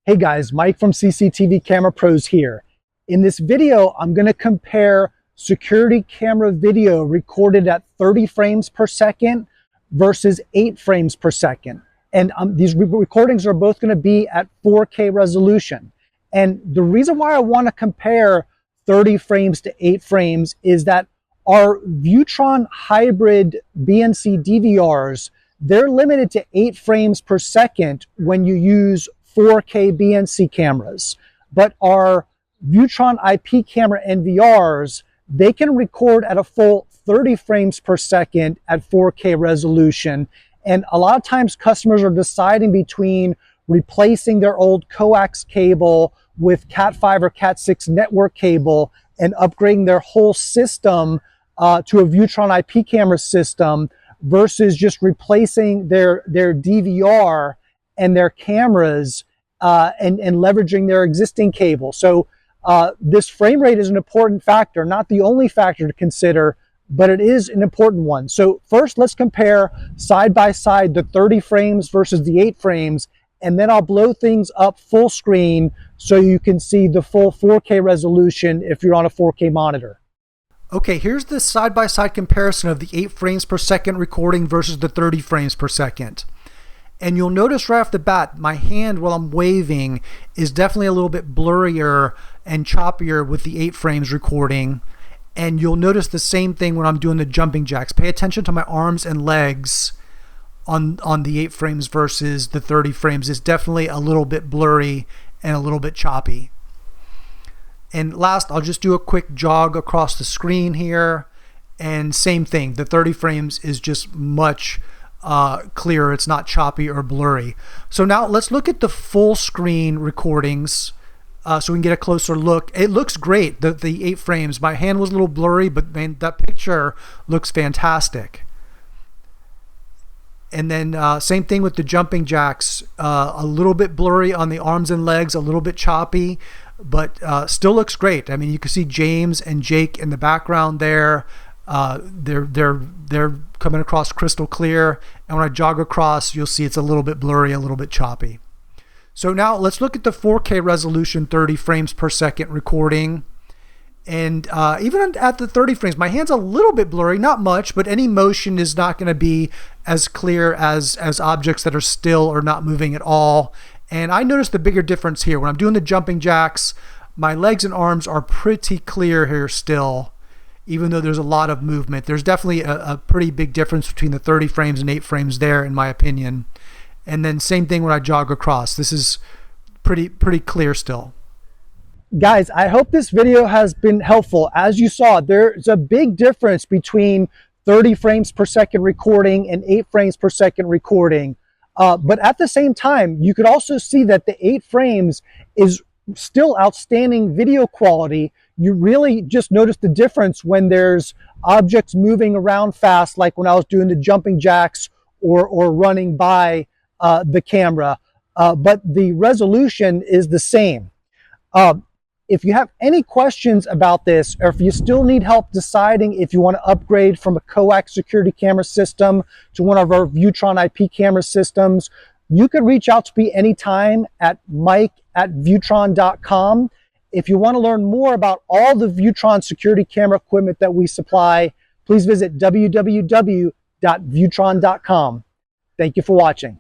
Hey guys, Mike from CCTV Camera Pros here. In this video, I'm going to compare security camera video recorded at 30 frames per second versus 8 frames per second. And these recordings are both going to be at 4K resolution. And the reason why I want to compare 30 frames to 8 frames is that our Viewtron Hybrid BNC DVRs, they're limited to 8 frames per second when you use 4K BNC cameras, but our Viewtron IP camera NVRs, they can record at a full 30 frames per second at 4K resolution. And a lot of times customers are deciding between replacing their old coax cable with Cat5 or Cat6 network cable and upgrading their whole system to a Viewtron IP camera system versus just replacing their DVR and their cameras and leveraging their existing cable. So this frame rate is an important factor, not the only factor to consider, but it is an important one. So first, let's compare side by side the 30 frames versus the 8 frames, and then I'll blow things up full screen so you can see the full 4K resolution if you're on a 4K monitor. Okay, here's the side-by-side comparison of the 8 frames per second recording versus the 30 frames per second. And you'll notice right off the bat, my hand while I'm waving is definitely a little bit blurrier and choppier with the 8 frames recording. And you'll notice the same thing when I'm doing the jumping jacks. Pay attention to my arms and legs on the 8 frames versus the 30 frames. It's definitely a little bit blurry and a little bit choppy. And last, I'll just do a quick jog across the screen here. And same thing, the 30 frames is just much clearer. It's not choppy or blurry. So now let's look at the full screen recordings so we can get a closer look. It looks great, the 8 frames. My hand was a little blurry, but man, that picture looks fantastic. And then same thing with the jumping jacks, a little bit blurry on the arms and legs, a little bit choppy, but still looks great. I mean, you can see James and Jake in the background there. They're coming across crystal clear, and when I jog across, you'll see it's a little bit blurry, a little bit choppy. So now let's look at the 4K resolution 30 frames per second recording. And even at the 30 frames, my hand's a little bit blurry, not much, but any motion is not going to be as clear as objects that are still or not moving at all. And I noticed the bigger difference here. When I'm doing the jumping jacks, my legs and arms are pretty clear here still, even though there's a lot of movement. There's definitely a pretty big difference between the 30 frames and 8 frames there, in my opinion. And then same thing when I jog across. This is pretty clear still. Guys, I hope this video has been helpful. As you saw, there's a big difference between 30 frames per second recording and 8 frames per second recording. But at the same time, you could also see that the 8 frames is still outstanding video quality. You really just notice the difference when there's objects moving around fast, like when I was doing the jumping jacks or running by the camera. But the resolution is the same. If you have any questions about this, or if you still need help deciding if you want to upgrade from a coax security camera system to one of our Viewtron IP camera systems, you can reach out to me anytime at mike@viewtron.com. If you want to learn more about all the Viewtron security camera equipment that we supply, please visit www.viewtron.com. Thank you for watching.